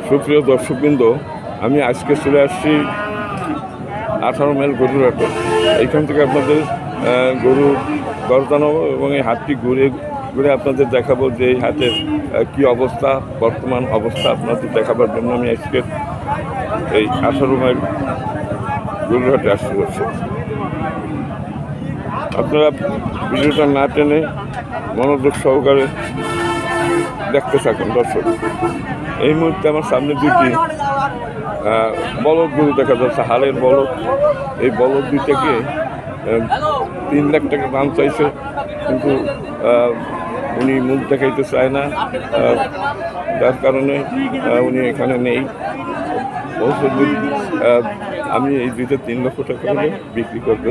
সুপ্রিয় দর্শকবৃন্দ, আমি আজকে চলে আসছি 18 মাইল গরুর হাটে। এইখান থেকে আপনাদের গরু দরদাম এবং এই হাটটি ঘুরে ঘুরে আপনাদের দেখাবো যে এই হাটের কী অবস্থা, বর্তমান অবস্থা আপনাদের দেখাবার জন্য আমি আজকে এই 18 মাইল গরুর হাটে আসতে যাচ্ছি। আপনারা ভিডিওটা না টেনে মনোযোগ সহকারে দেখতে থাকুন দর্শক। এই মুহূর্তে আমার সামনে দুটি বলদ গরু দেখা যাচ্ছে, হালের বলদ। এই বলদ দুইটাকে 3 লাখ টাকা দাম চাইছে, কিন্তু উনি মুখ দেখাইতে চায় না, যার কারণে উনি এখানে নেই। আমি এই দুইটা 3 লক্ষ টাকা করে বিক্রি করবো,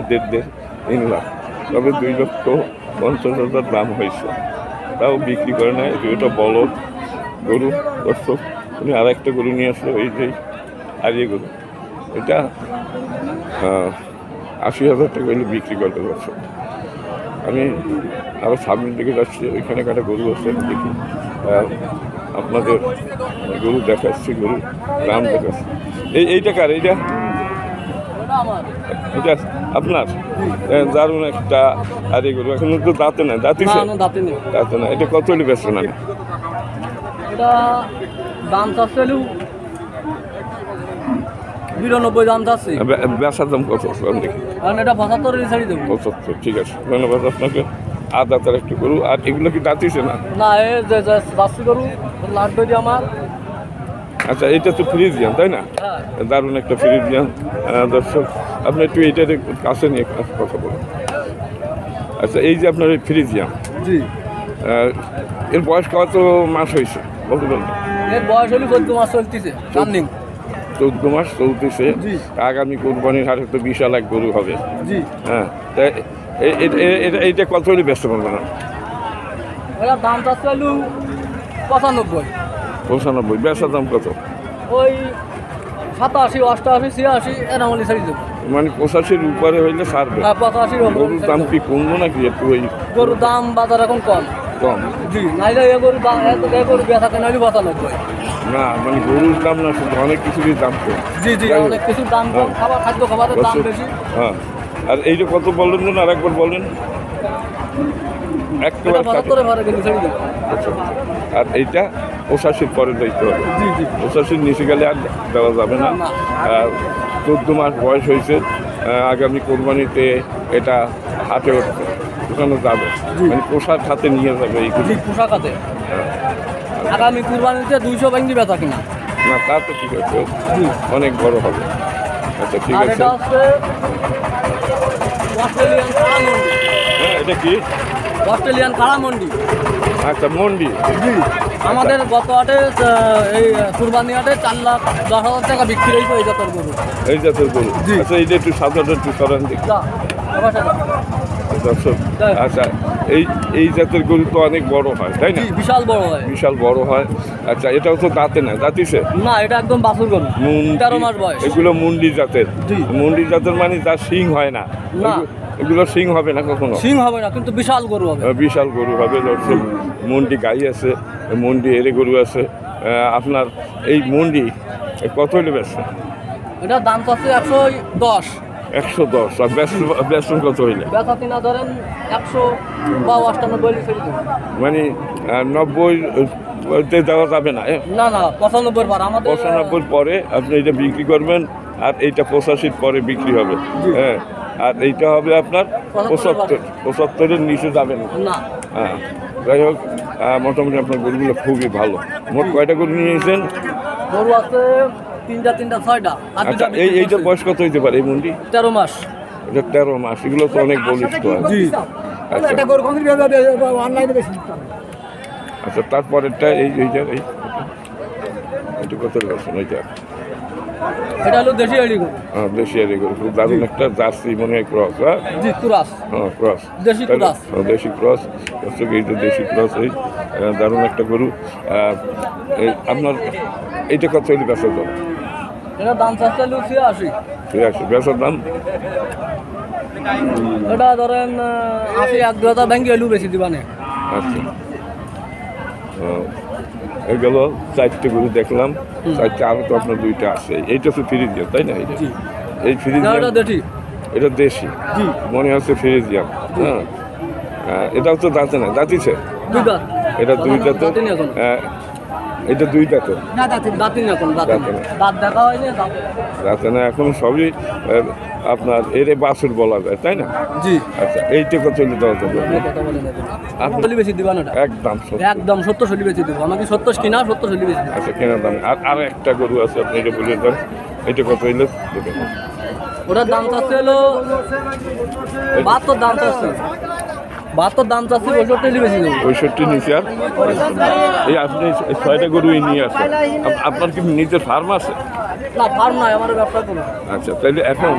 3 লাখ, তবে 2,50,000 দাম হয়েছে, তাও বিক্রি করে না। এই দুটো বলদ গরু দর্শক। উনি আর একটা গরু নিয়ে আসলো, এই যে হারিয়ে গরু, এটা 80,000 টাকা হলে বিক্রি করতে পারছে। আমি আবার সামনের দিকে যাচ্ছি, ওইখানে কাটা গরু আছে, দেখি আপনাদের গরু দেখাচ্ছি, গরু দাম দেখাচ্ছি। এইটা কার? এইটা এটা আপনার? দারুণ একটা হারিয়ে গরু, এখন তো দাঁতে না, দাঁতিছে দাঁতে না। এটা কত হলে বেচবে না? এটা দাম চাচ্ছে 92 দাম চাচ্ছি। বেচার দাম কত দেখি? কারণ এটা 75 ছাড়ি দেবো। 75, ঠিক আছে, ধন্যবাদ আপনাকে। আর দাঁতার একটু গরু, আর এগুলো কি দাঁতিছে না? না, এই যে যাচ্ছি গরু লাগবে যে আমার। আচ্ছা, এটা তো ফ্রিজিয়ান, তাই না? হ্যাঁ, দারুণ একটা ফ্রিজিয়ান। দর্শক, আপনি একটু এইটার কাছে নিয়ে কথা বলুন। আচ্ছা, এই যে আপনার এই ফ্রিজিয়ান, জি, এর বয়স কত মাস হয়েছে বলতে পারবেন? এর বয়স হলো 14 মাস চলতেছে, রানিং 14 মাস চলতেছে। আগামী কোরবানির হাটে তো বিশাল এক গরু হবে। জি, হ্যাঁ, তাই এইটা কত হলে ব্যস্ত পারবে না? এটা দাম চাচ্ছে 95। 95, বেচার দাম কত? ওই 87, 88, 86 এরকম হলে ছাড়ি দেবো। মানে 85-র উপরে হইলে ছাড়বে? হ্যাঁ, 85 গরুর দাম কি কমবো নাকি একটু? ওই গরুর দাম বাজার এখন কম। জি, নাইলে এ গরু বেচা কেনা হলে 95। না, মানে গরুর দাম না, শুধু অনেক কিছুরই দাম কম। জি জি, অনেক কিছুর দাম কম, খাবারের দাম বেশি। হ্যাঁ, আর এইটা কত বললেন যেন, আর একবার বলেন। একেবারে 75 ভাড়া গেলে ছেড়ে দেবো। আর এইটা 85-র পরে যাইতে হবে। জি জি, 85-র নিচে গেলে আর দেওয়া যাবে না। আর 14 মাস বয়স হয়েছে, আগামী কোরবানিতে এটা হাতে উঠবে, ওখানে যাবে, মানে পোশাক হাতে নিয়ে যাবে এই জি, পোশাক হাতে। আগামী কুরবানিতে 200 ভেঙে বেচা কিনা। না, তা তো ঠিক আছে, অনেক বড় হবে। আচ্ছা, ঠিক আর আছে। এটা হচ্ছে অস্ট্রেলিয়ান কাড়া মন্ডি। হ্যাঁ, এটা কি? অস্ট্রেলিয়ান কাড়া মন্ডি। আচ্ছা, মন্ডি। জি, আমাদের গত হাটে এই কুরবানি হাটে 4,10,000 টাকা বিক্রি হয়েছে এই জাতের গরু। এই জাতের গরু। আচ্ছা, এইটা একটু সাধারণ একটু সরান দেখি দর্শক। আচ্ছা, এই জাতের গরু তো অনেক বড় হয়, তাই না? বিশাল বড় হয়, বিশাল বড় হয়। আচ্ছা, এটাও তো দাঁতে না, দাঁতিছে না? এটা একদম বাছুর গরু, 13 মাস বয়স। এগুলো মুন্ডি জাতের। মুন্ডি জাতের মানে তার শিং হয় না? না, এগুলো শিং হবে না কখনো? সিং হবে না, কিন্তু বিশাল গরু হবে। বিশাল গরু হবে দর্শক। মুন্ডি গাই আছে, মুন্ডি এরে গরু আছে। আপনার এই মুন্ডি কত হলে বেচছে? এটা দাম চাচ্ছে 110। 110। আর বেচন কত হইলে? বেচা কিনা ধরেন 100 বা 98 ছেড়ে দেবো। মানে 90 দেওয়া যাবে না? না না, 95 বার আমাদের 95 পরে আপনি এটা বিক্রি করবেন, আর এইটা 85 পরে বিক্রি হবে। হ্যাঁ, আর এইটা হবে আপনার 75-এর নিচে যাবেন না। হ্যাঁ, যাই হোক, মোটামুটি আপনার গরুগুলো খুবই ভালো। মোট কয়টা গরু নিয়েছেন? গরু আছে 3টা 6টা। আচ্ছা, এইটা বয়স কত হইতে পারে এই মন্ডি? 13 মাস। এটা 13 মাস। এগুলো তো অনেক বলিষ্ঠ হয়। জি, আচ্ছা, আচ্ছা, তারপরেরটা এইটা কত বলছেন? ওইটা এটা হলো দেশি আড়ি গরু। হ্যাঁ, দেশি আড়ি গরু, খুব দারুণ একটা জার্সি মনে হয়, ক্রস। হ্যাঁ, জি, ক্রস। হ্যাঁ, ক্রস, দেশি ক্রস। দেশি ক্রস। এইটা দেশি ক্রস, এই দারুণ একটা গরু। আপনার এইটা কত হইলে বেচার দাম? এটা দাম চাচ্ছে 86। ঠিক আছে, বেচার দাম? এটা ধরেন 80, 1-2 হাজার ব্যাংকে এলু বেশি দিবানে। আচ্ছা, এগুলো 4টে গরু দেখলাম, 4টে, আরও তো আপনার 2টা আছে। এইটা তো ফ্রিজিয়ান, তাই না? এইটা জি এই ফ্রিজিয়ান, এটা দেখি এটা দেশি জি মনে হচ্ছে ফ্রিজিয়ান। হ্যাঁ, এটাও তো দাঁতে না, দাঁতিছে দুই দাঁত এটা 2টা তো, দাঁতিনি এখন এটা 2টা তো দাঁতিনি এখন দাঁতে না। দাঁত দেখা হয়নি দাঁত দাঁতে না, এখন সবই আপনার এর বাছুর বলা যায়, তাই না? জি আচ্ছা, এইটা কত হলে দেওয়া যাবে? কথা বলে আপনি- চলি বেশি দিবা না এটা। একদম সত্য। একদম 70 চলি বেশি দিব আমাকে 70 কিনা 70 চলি বেশি দিব। আচ্ছা, কেনার দাম। আর একটা গরু আছে, আপনি এটা বলে দেন, এটা কত হইলে দেবেন? ওটার দাম চাচ্ছে হলো 72 দাম চাচ্ছে 72 দাম চাচ্ছে 65 বেশি দেবো 65 নিচে। আর এই আপনি 6টা গরুই নিয়ে আসেন, আপনার কি নিজের ফার্ম আছে? না ফার্ম নাই আমার ব্যবসা কোনো আচ্ছা, তাহলে এখন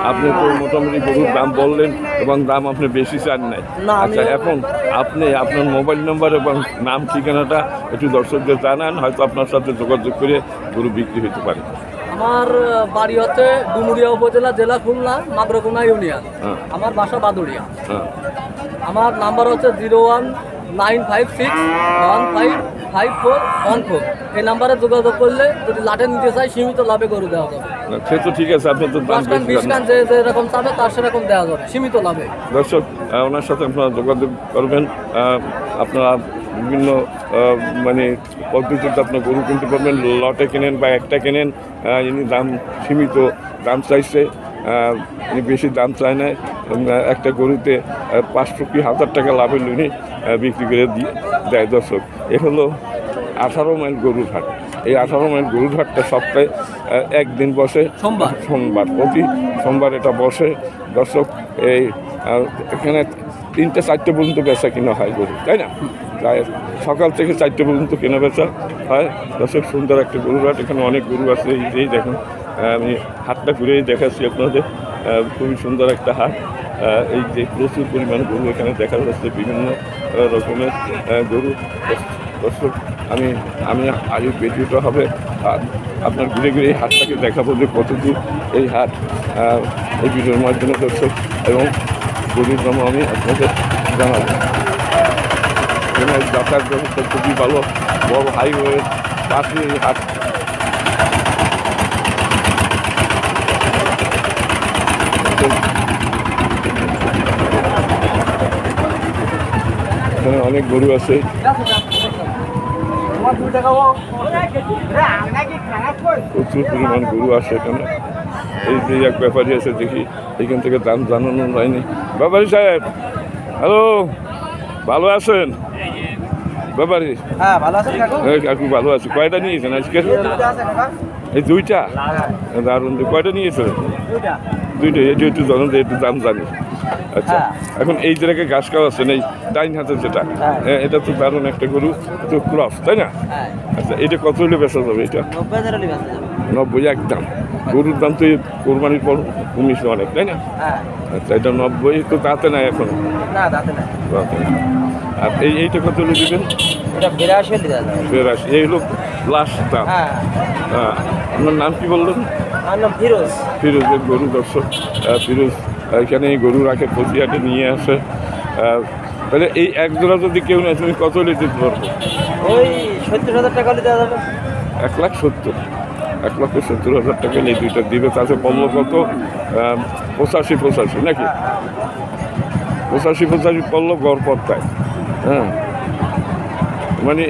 আপনি তো মোটামুটি গরুর দাম বললেন এবং দাম আপনি বেশি চান নাই। না, আমি- আচ্ছা, এখন আপনি আপনার মোবাইল নাম্বার এবং নাম ঠিকানাটা একটু দর্শকদের জানান, হয়তো আপনার সাথে যোগাযোগ করে গরু বিক্রি হতে পারে। আমার বাড়ি হচ্ছে ডুমুরিয়া উপজেলা, জেলা খুলনা, মাগরকুনা ইউনিয়ন। হ্যাঁ। আমার বাসা বাদুড়িয়া। হ্যাঁ, আমার নাম্বার হচ্ছে 01956155414। এই নাম্বারে যোগাযোগ করলে যদি লাটে নিতে চাই সীমিত লাভে গরু দেওয়া যাবে। না, সে তো ঠিক আছে, আপনি তো দাম 10 কান বেশি 20 জানেন। কান যে যেরকম চাবে তার সেরকম দেওয়া যাবে সীমিত লাভে। দর্শক, ওনার সাথে আপনারা যোগাযোগ করবেন। আপনারা বিভিন্ন মানে পদ্ধতিতে আপনার গরু কিনতে পারবেন, লটে কেনেন বা একটা কেনেন। ইনি দাম সীমিত দাম চাইছে, ইনি বেশি দাম চায় না। একটা গরুতে 500 কি 1000 টাকা লাভের উনি বিক্রি করে দেয়। দর্শক, এ হলো 18 মাইল গরুর হাট। এই 18 মাইল গরুর হাটটা সপ্তাহে একদিন বসে, সোমবার। প্রতি সোমবার এটা বসে। দর্শক, এই এখানে 3-4টে পর্যন্ত বেচা কিনা হয় গরু, তাই না? প্রায় সকাল থেকে 4টে পর্যন্ত কেনা বেচা হয়। দর্শক, সুন্দর একটা গরুর হাট, এখানে অনেক গরু আছে। এই দেখুন, আমি হাটটা ঘুরেই দেখাচ্ছি আপনাদের। খুবই সুন্দর একটা হাট। এই যে প্রচুর পরিমাণ গরু এখানে দেখা যাচ্ছে, বিভিন্ন রকমের গরু। দর্শক, আমি আগে ভিডিওটা হবে আর আপনার ঘুরে ঘুরে এই হাটটাকে দেখাবো যে কতদূর এই হাট, এই ভিডিওর মাধ্যমে। দর্শক, এবং গরুর দামও আমি আপনাদের জানাবো। এখানে যাতায়াত ব্যবস্থা খুবই ভালো, বড় হাইওয়ে পাশে এই হাট। এখানে অনেক গরু আছে। প্রচুর পরিমাণ গরু আছে এখানে। এই যে এক ব্যাপারী আছে, দেখি এখান থেকে দাম জানানো যায়নি। ব্যাপারী সাহেব, হ্যালো, ভালো আছেন? ব্যাপারী, হ্যাঁ ভালো আছেন কাকু? হ্যাঁ কাকু, ভালো আছি। কয়টা নিয়েছেন আজকে? এই 2টা? দারুণ। কয়টা নিয়েছেন? 2টা। এটি একটু জানুন, একটু দাম জানি। আচ্ছা, এখন এই জায়গায় ঘাস খাওয়াচ্ছেন, এই ডাইন হাতের যেটা, এটা তো দারুণ একটা গরু, তো ক্রস, তাই না? আচ্ছা, এটা কত হলে বেচা যাবে? এটা 90 একদম। গরুর দাম তো এই কোরবানির পর কমিয়েছে অনেক, তাই না? আচ্ছা, এটা 90 তো দাঁতে নাই এখন? দাঁতে নাই। আর এইটা কত হলে দেবেন? 82। এই হলো লাস্ট দাম। হ্যাঁ, আপনার নাম কি বললেন? ফিরোজের গরু। দর্শক, ফিরোজ এখানে এই গরু রাখে, প্রতিহাটে নিয়ে আসে। তাহলে এই এক জোড়া যদি কেউ নেয়, তুমি কত হলে দিতে পারবো? ওই 70,000 টাকা হলে দেওয়া যাবে। 1,70,000। 1,70,000 টাকা নিয়ে 2টা দিবে। তাতে পড়লো কত? 85 নাকি? 85 পড়লো গড় পড়তায়। হ্যাঁ, মানে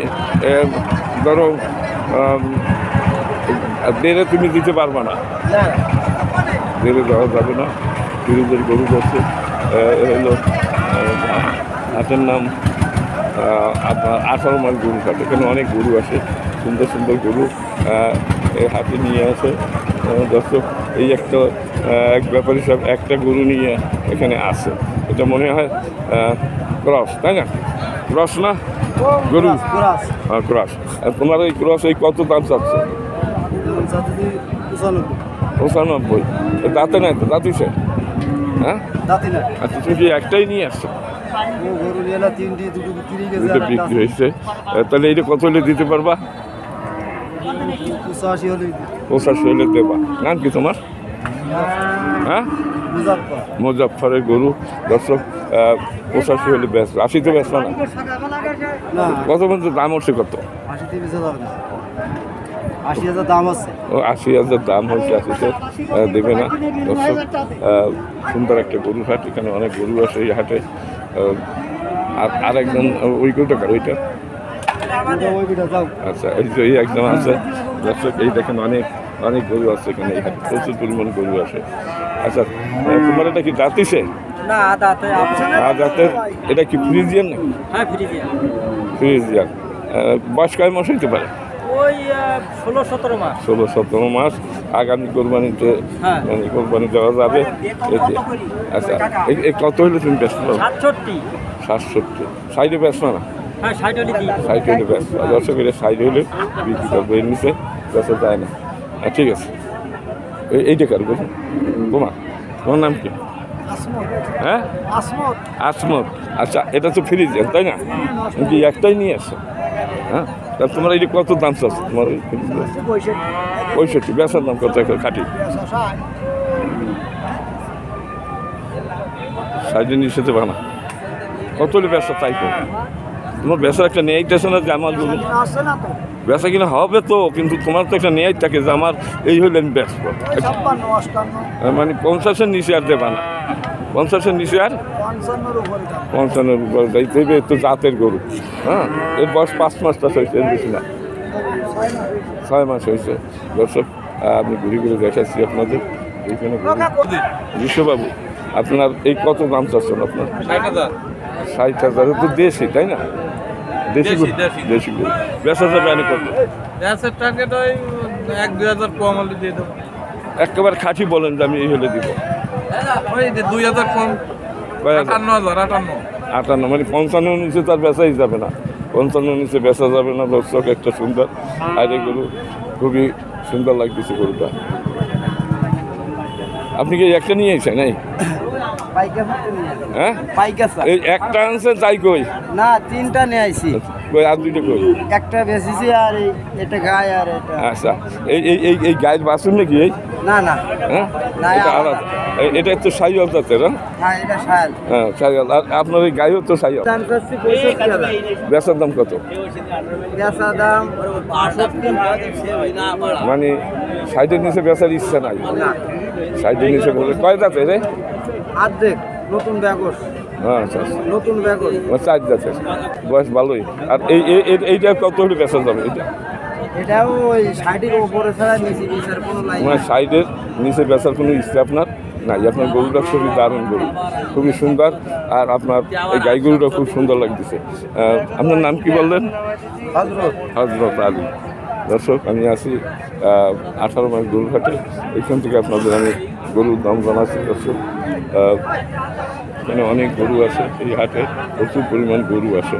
ধরো দেড়ে তুমি দিতে পারবা না, দেড়ে দেওয়া যাবে না। ফিরোজের গরু করছে। হলো হাটের নাম আপনার 18 মাইল গরু হাট। এখানে অনেক গরু আছে, সুন্দর সুন্দর গরু এই হাটে নিয়ে আসে। দর্শক, এই একটা এক ব্যাপারী সব একটা গরু নিয়ে এখানে আসে। এটা মনে হয় ক্রস, তাই না? ক্রস না গরু? হ্যাঁ, ক্রস। তোমার এই ক্রস এই কত দাম চাচ্ছে? 95। দাঁতে নাই তো? দাঁতিছে? হ্যাঁ, আচ্ছা, তুমি কি একটাই নিয়ে আসছো? দুটো বিক্রি হয়েছে। তাহলে এইটা কত হলে দিতে পারবা? 85 হলে দেবা। নাম কি তোমার? হ্যাঁ, মুজাফফরের গরু। দর্শক, 85 হলে ব্যস্ত, 80 তো ব্যস্ত না? না কত পর্যন্ত দাম হচ্ছে কত? 80,000 না 80,000 দাম আছে। ও 80,000 দাম হয়েছে, 80-তে দেবে না। দর্শক, সুন্দর একটা গরুর হাট, এখানে অনেক গরু আছে এই হাটে। আর আরেকজন ওই গরুটা কার ওইটা? ওই বিটা যাও। আচ্ছা, এই যে এই একজন আছে দর্শক, এই দেখেন অনেক অনেক গরু আছে এখানে, এই হাটে প্রচুর পরিমাণ গরু আছে। আচ্ছা, তোমার এটা কি জাতিছে? না দাঁতে আছে। আর জাতের এটা কি ফ্রিজিয়ান নাকি? হ্যাঁ ফ্রিজিয়ান। ফ্রিজিয়ান। বয়স কয় মাস হইতে পারে? ওই 16-17 মাস। 16-17 মাস। আগামী কোরবানিতে হ্যাঁ। মানে কোরবানি দেওয়া যাবে এতে। আচ্ছা, এই কত হইলে তুমি ব্যস্ত? 67। 67। সাইডে ব্যস্ত না? হ্যাঁ 60 হলে দিই। সাইড হইলে ব্যস্ত। দর্শক, এটা সাইড হইলে বিক্রি করবো, এর নিচে ব্যস্ত যায় না। ঠিক আছে, এইটা কার বলুন? তোমার তোমার নাম কি? হ্যাঁ, আসমত। আচ্ছা, এটা তো ফ্রিজিয়ান তাই না? কিন্তু একটাই নিয়ে আসছো। হ্যাঁ, তা তোমার এইটা কত দাম চাচ্ছে তোমার? 65। বেচার দাম কত এখন কাটি? সাইডে নিয়ে সেতে পারে না। কত হলে ব্যবসা তাই তো? তোমার ব্যবসার একটা নেই আছে না যে আমার ব্যবসা কিনা হবে তো, কিন্তু তোমার তো একটা নেই থাকে যে আমার এই হইলে আমি ব্যস্ত। মানে 50-এর নিচে আর দেবা না? 50-এর নিচে আর 55-এর উপর যাইতে হবে। একটু জাতের গরু। হ্যাঁ, এর বয়স 5 মাস হয়েছে, এর বেশি না, 6 মাস হয়েছে। দর্শক, আমি ঘুরে ঘুরে দেখাচ্ছি আপনাদের এইখানে। বিশ্ববাবু, আপনার এই কত দাম চাচ্ছেন আপনার? 60,000। তো দেশি তাই না? দেশি গরু, দেশি গরু বেচা যাবে আমি কত? গ্যাসের টাকাটা ওই 1-2 হাজার কম হলে দিয়ে দেবো। একেবারে খাঁটি বলেন যে আমি এই হলে দিব। ওই যে 2 হাজার কম, কয় হাজার? 58,000। 58। মানে 55 নিচে তার বেচাই যাবে না। 55 নিচে বেচা যাবে না। দর্শক, একটা সুন্দর আইরে গরু, খুবই সুন্দর লাগতেছে গরুটা। আপনি কি একটা নিয়ে এসেছেন? এই হ্যাঁ, এই একটা আনছেন তাই কই? না 3টা নিয়ে আইছি। কই আর দুইটা কই? একটা বেশিছি আর এটা গায় আর এটা। আচ্ছা, এই এই এই এই গায়ের বাছুর নাকি এই? না না হ্যাঁ, না, এটা আলাদা। আলাদা। এটা তো সাইয়াল জাতের। হ্যাঁ, হ্যাঁ এটা শাল। হ্যাঁ সাইয়াল। আর আপনার এই গায়েও তো সাইয়াল। দাম চাচ্ছি 65,000। বেচার দাম কত? বেচা দাম মানে 60-এর নিচে বেচার ইচ্ছা নাই। না 60-এর নিচে বলে কয় জাতের রে? অর্ধেক নতুন ব্যাগস। হ্যাঁ, আচ্ছা আচ্ছা। নতুন ব্যাগস। 4 জাতের, বয়স ভালোই। আর এইটা কত হলে বেচা যাবে? এটা এটাও ওই 60-এর উপরে ছাড়া নিচে বেচার কোনো লাইন মানে 60-এর নিচে বেচার কোনো ইচ্ছা আপনার নাই? আপনার গরুটা খুবই দারুণ গরু, খুবই সুন্দর। আর আপনার এই গাই গরুটা খুব সুন্দর লাগতেছে। আপনার নাম কি বললেন? হজরত। হজরত আলী। দর্শক, আমি আছি 18 মাইল গরুঘাটে। এখান থেকে আপনাদের আমি গরুর দাম জানাচ্ছি। দর্শক, এখানে অনেক গরু আছে এই হাটে, প্রচুর পরিমাণ গরু আছে।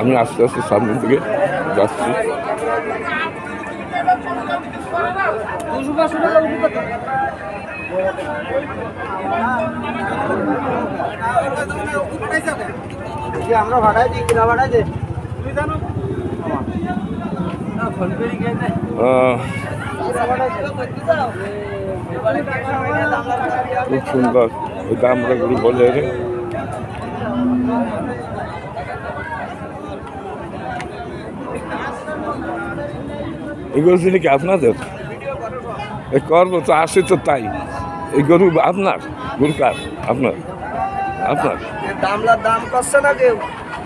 আমি আস্তে আস্তে সামনের দিকে যাচ্ছি। আমরা ভাড়ায় দিই, কিনা ভাড়ায় দিই। খুব সুন্দর ওই দামরা গরু বলে রে। এগুলো ছিল কি আপনাদের? করবো তো, আসে তো তাই। এই গরু আপনার? গরু কার? আপনার? আপনার? দামলার দাম করছে না কেউ।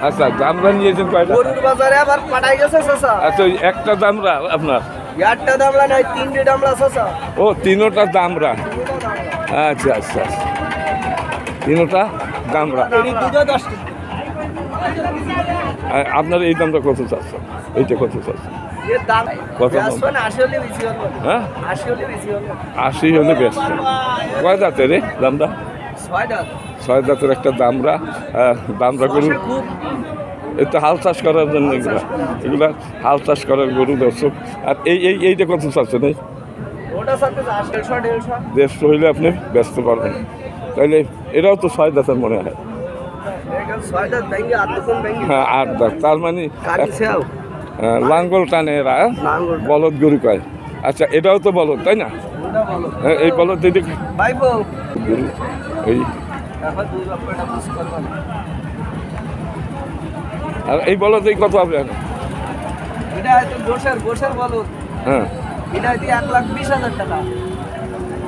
আচ্ছা, দামরা নিয়েছেন কয়টা? গরুর বাজারে আবার পাঠাই গেছে চাচা। আচ্ছা, ওই একটা দামরা আপনার? একটা দামলা নাই, 3টে দামলা চাচা। ও, 3টা দামরা। আচ্ছা আচ্ছা, 3টা দামরা। দুটো 10 টাকা। আর আপনার এই দামটা কত চাচ্ছেন? এইটা কত চাচ্ছেন? এর দাম কত দাম? বেচবেন 80 হলে বেশি হবে। হ্যাঁ, 80 হলে বেশি হবে। 80 হলে বেশ। কয় জাতের রে দামটা? 6 টাকা। 6 জাতের একটা দামরা। দামরা গরু খুব এটা হাল চাষ করার জন্য, এগুলা হাল চাষ করার গরু। দর্শক, আর এইটা কত চাচ্ছেন? এই ওটা সাথে 150 দেড়শো হইলে আপনি ব্যস্ত পারবেন। তাইলে এটাও তো 6 দাঁতের মনে হয়। এখানে 6 টাকা ব্যাংকে আর দোকান ব্যাংকে হ্যাঁ, 8 দাঁত। তার মানে কাটি সেও লাঙ্গল টানে এরা, লাঙ্গল বলদ গরু কয়। আচ্ছা, এটাও তো বলদ তাই না? ওটা ভালো। এই বলদ দিদি ভাইবো গরু এই আর এই বলদ এই কত হবে এখন? এটা হয়তো গোসের বলো, হ্যাঁ, এটা হয়তো 1,20,000 টাকা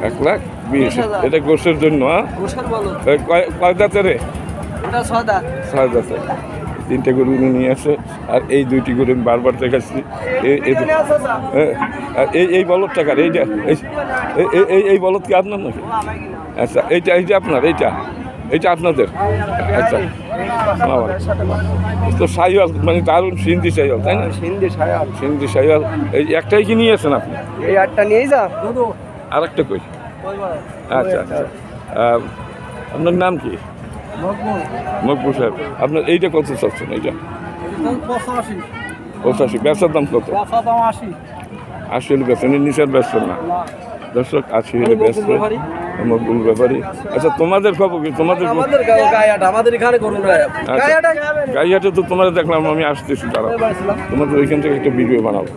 1,20,000। 20,000 এটা গোষ্ঠের জন্য, হ্যাঁ? গোসের বলো, এই কয় দাঁতের রে? ওটা 6 দাঁত। 6 দাঁতের। 3টে গরু উনি নিয়ে আসে, আর এই 2টি গরু আমি বারবার দেখাচ্ছি। হ্যাঁ, আর এই বলদ টাকার এইটা, এই বলদ কি আপনার নাকি? আচ্ছা, এইটা আপনার, এইটা আপনাদের? আচ্ছা, তো সাইওয়াল মানে দারুণ সিন্ধি সাইওয়াল, তাই না? সিন্ধি সাইওয়াল। এই একটাই কি নিয়ে আসেন আপনি? এই আটটা নিয়েই যা আর একটা কই? আচ্ছা আচ্ছা। আপনার নাম কি? মকবুল সাহেব। আপনার এইটা কত চাচ্ছেন? এইটা 85। বেচার দাম কত? 80 হলে বেচেন, নিচের বেচছেন না দর্শক? 80 হলে বেচছে মকবুল ব্যাপারী। আচ্ছা, তোমাদের খবর কি? তোমাদের আমাদের এখানে করুন গাইহাটে তো তোমাদের দেখলাম, আমি আসতেছি, দাঁড়াও, তোমাদের ওইখান থেকে একটা ভিডিও বানাবো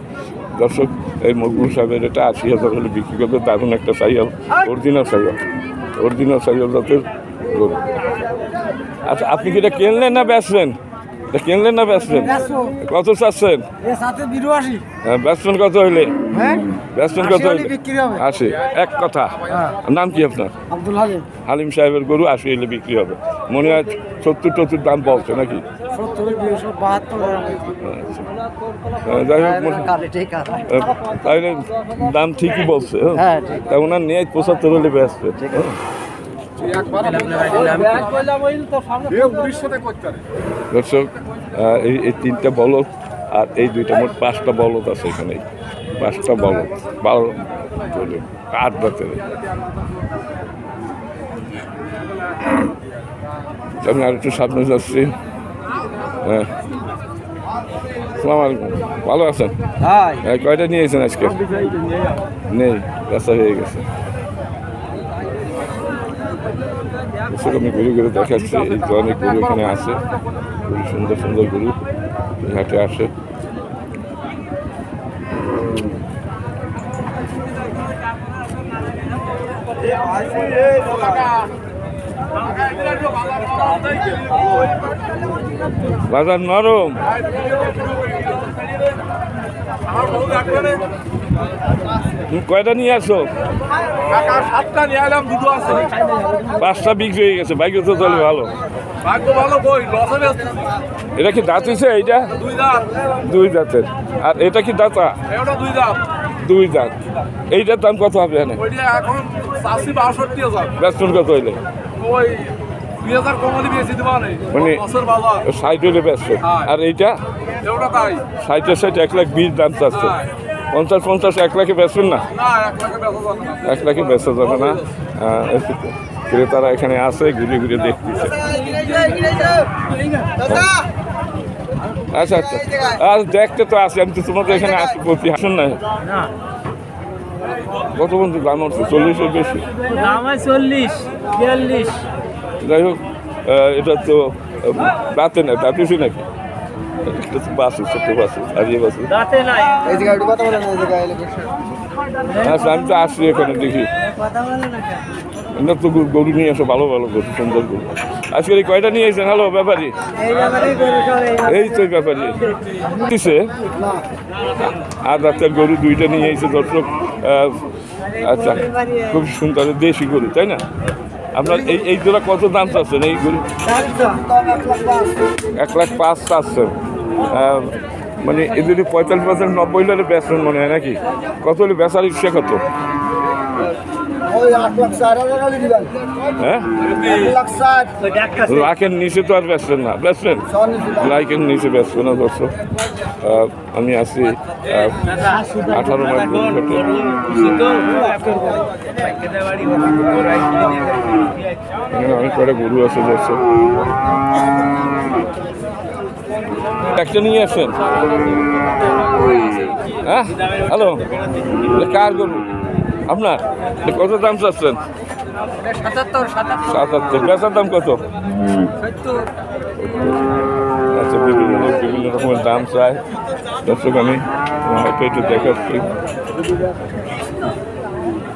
দর্শক। এই মকবুল সাহেবের এটা 80,000 হলে বিক্রি করবে। দারুণ একটা সাইকেল, অরিজিনাল সাইকেল জাতের গরু। আচ্ছা, আপনি কি এটা কিনলেন না বেচবেন? এটা কিনলেন না বেচবেন? কত চাচ্ছেন? বেচবেন কত হইলে? বেচবেন কত হইলে? 80। এক কথা। নাম কি আপনার? আব্দুল হালিম। হালিম সাহেবের গরু 80 হলে বিক্রি হবে। মনে হয় 70-70 দাম বলছে নাকি? 70-72 যাই হোক, তাহলে দাম ঠিকই বলছে। হ্যাঁ, ঠিক। তা ওনার নিয়ে 75 হলে বেচবে। দর্শক, এই 3টা বলদ আর এই 2টা, মোট 5টা বলদ আছে এখানে। 5টা বলদ, 8 দাঁতের। আমি আর একটু সামনে যাচ্ছি। হ্যাঁ, আসসালামু আলাইকুম, ভালো আছেন? কয়টা নিয়েছেন আজকে? নেই, রাস্তা হয়ে গেছে। আমি গরু দেখাচ্ছি। এই তো অনেক গরু এখানে আছে, খুবই সুন্দর সুন্দর গরু এই হাটে আসে। বাজার নরম। তুমি কয়টা নিয়ে আসো? 7টা নিয়ে এলাম, 2টো আছে। 5টা বিক্রি হয়ে গেছে। বাইকে তো চলে ভালো। ভাগ্য ভালো কই, লসে বেচতে। এটা কি দাঁত হয়েছে? এইটা 2 দাঁত। 2 দাঁতের। আর এটা কি দাঁতা? এটা 2 দাঁত। 2 দাঁত। এইটার দাম কত হবে এখানে? ওইটা এখন 62,000। বেচন কত হইলে? ওই 2,000 কমলি বেশি দিবা নেই, মানে লসের বাজার। 60 হইলে বেচছে। আর এইটা এটা তাই 60 1,20,000 দাম চাচ্ছে। 50 1 লাখে বেচবেন না? না, 1 1 লাখে লাখে বেচা যাবে না। বেচা যাবে না। ক্রেতারা এখানে আছে, ঘুরে ঘুরে দেখতেছে। আচ্ছা আচ্ছা, আর দেখতে তো আসি, আমি তো তোমাদের এখানে আসি প্রতি। আসুন না, কত বন্ধু দাম হচ্ছে? 40-এর বেশি। 40-42। যাই হোক, এটা তো দাঁতে না, দাঁতেছি নাকি? এটা তো বাসু, ছোট্ট বাসু, হারিয়ে বাসু। এই জায়গায় একটু কথা বলেন, এই জায়গায় এলে আচ্ছা, আমি তো আসছি এখানে, দেখি এটা তো গরু নিয়ে আসো, ভালো ভালো গরু, সুন্দর গরু। আজকে এই কয়টা নিয়ে এসেছেন? হ্যালো ব্যাপারী, এই তো ব্যাপারী দিছে। আর রাতের গরু 2টা নিয়ে এসে দর্শক। আচ্ছা, খুব সুন্দর দেশি গরু, তাই না? আপনার এই জোড়া কত দাম চাচ্ছেন এই গরু? 1,05,000 চাচ্ছেন। মানে এ যদি 45% 90 হলে বেচবেন মনে হয় নাকি? কত হলে বেচার ইচ্ছা কত? হ্যাঁ, লাখের নিচে তো আর বেচবেন না, বেচবেন লাখের নিচে বেচবেন না দর্শক। আমি আছি 18 মাইল গরুঘাটে। এখানে অনেক কটা গরু আছে দর্শক। একটা নিয়ে আসেন। হ্যাঁ, হ্যালো, কার গরু আপনার? কত দাম চাচ্ছেন? 77। বেচার দাম কত? আচ্ছা, বিভিন্ন রকমের দাম চাই দর্শক। আমি হয়তো একটু দেখাচ্ছি।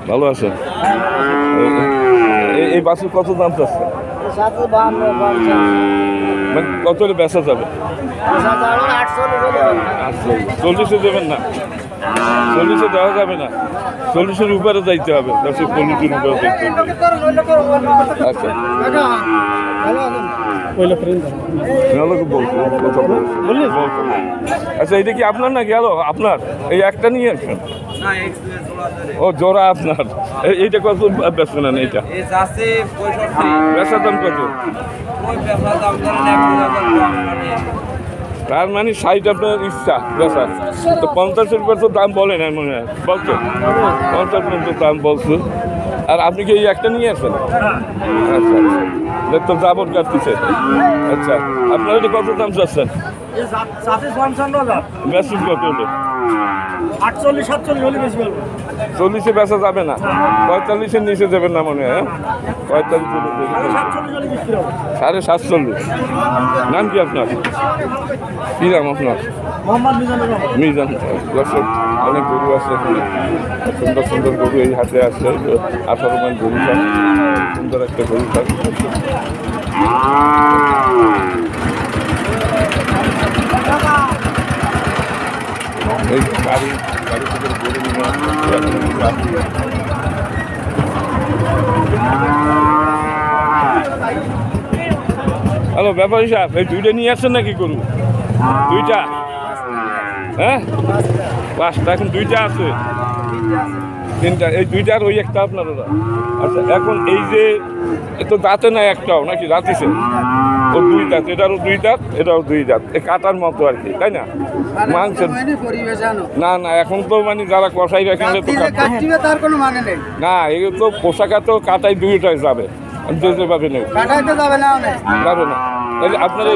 ভালো আছেন? এই বাসুর কত দাম চাচ্ছেন? সাথে 52 50 মানে কত হলে বেচা যাবে? 48 হলে 40-এ দেবেন না? 40-এ দেওয়া যাবে না, 40-এর উপরে যাইতে হবে, 40-এর উপরে যাইতে হবে। আচ্ছা আচ্ছা, এটা কি আপনার না গেল? আপনার এই একটা নিয়ে আসেন। ও জোড়া আপনার। এইটা কত বেচবেন না? এইটা বেচার দাম কত? তার মানে 60 আপনার ইচ্ছা বেচার, তো 50-এর উপর তো দাম বলে না মনে হয়, বলছো 50 পর্যন্ত দাম বলছো। আর আপনি কি এই একটা নিয়ে আসেন? আচ্ছা আচ্ছা, তো জাবর কাটতেছে। আচ্ছা, আপনার এটা কত দাম চাচ্ছেন? বেশি কত হলে? 48 হলে বেশি বলবো। 40-এ বেচা যাবে না, 45-এর নিচে দেবেন না মনে হয়? 45 47.5। নাম কি আপনার? কি নাম আপনার? মিজান। দর্শক, অনেক গরু আছে এখানে, সুন্দর সুন্দর গরু এই হাতে আছে। 18 মান গরু থাক, সুন্দর একটা গরু থাক। এই গাড়ি থেকে গরু নিয়ে হ্যালো ব্যাপারী সাহেব, এই দুইটা নিয়ে আসছেন নাকি গরু? দুইটা? হ্যাঁ, 5টা। এখন দুইটা আছে, 3টা। এই দুইটার ওই একটা আপনার ওরা। আচ্ছা, এখন এই যে এ তো দাঁতে না একটাও নাকি? দাঁতিছে ও 2 দাঁত, এটারও 2 দাঁত, এটাও 2 দাঁত, এ কাটার মতো আর কি, তাই না? মাংসের না না, এখন তো মানে যারা কষাই রাখলে তো তার কোনো মানে নেই। না, এগুলো তো পোশাকা তো কাটাই দুইটাই যাবে, যেভাবে নেই কাটাইতে যাবে না অনেক। যাবে না। তাহলে আপনার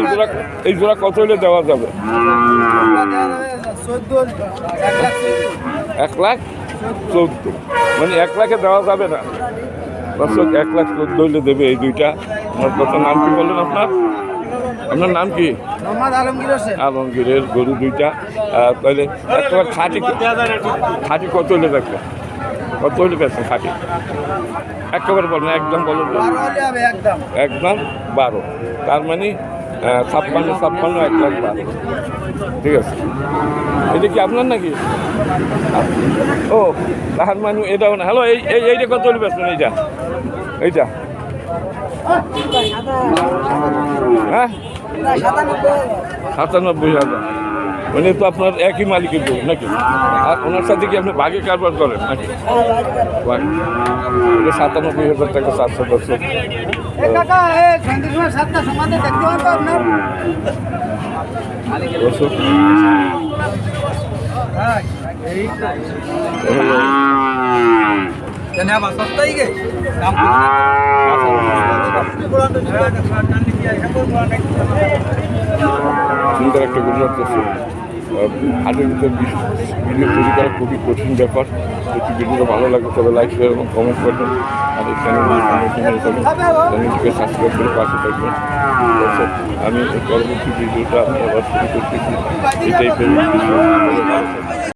এই জোড়া কত হলে দেওয়া যাবে? 1,14,000। মানে 1 লাখে দেওয়া যাবে না দর্শক, 1,14,000 হলে দেবে এই দুইটা। আমার কত নাম কি বললেন আপনার? আপনার নাম কি? মোহাম্মদ আলমগীর হোসেন। আলমগীরের গরু দুইটা। তাহলে একবার খাঁটি কত হলে দেখবে? কত হলে বেচছেন খাঁটি? একেবারে বলেন, একদম বলুন। 12 হলে হবে একদম। একদম 12। তার মানে 56, 1,12,000। ঠিক আছে, এটা কি আপনার নাকি? ও, তার মানে এটাও না। হ্যালো, এইটা কত হলে বেচবেন? এইটা হ্যাঁ 97,000। মানে তো আপনার একই মালিকের গরু নাকি? আর ওনার সাথে কি আপনি ভাগে কারবার করেন নাকি? 97,000 টাকা 400 বছর। সুন্দর একটা গরু আছে। হাটের ভিতরে ভিডিও তৈরি করা খুবই কঠিন ব্যাপার। যদি ভিডিওটা ভালো লাগে তবে লাইক, শেয়ার এবং কমেন্ট করবেন। আর এই চ্যানেলটিকে সাবস্ক্রাইব করে পাশে থাকবেন। আমি পরবর্তী ভিডিওটা আমি আবার শুরু করতেছি। এটাই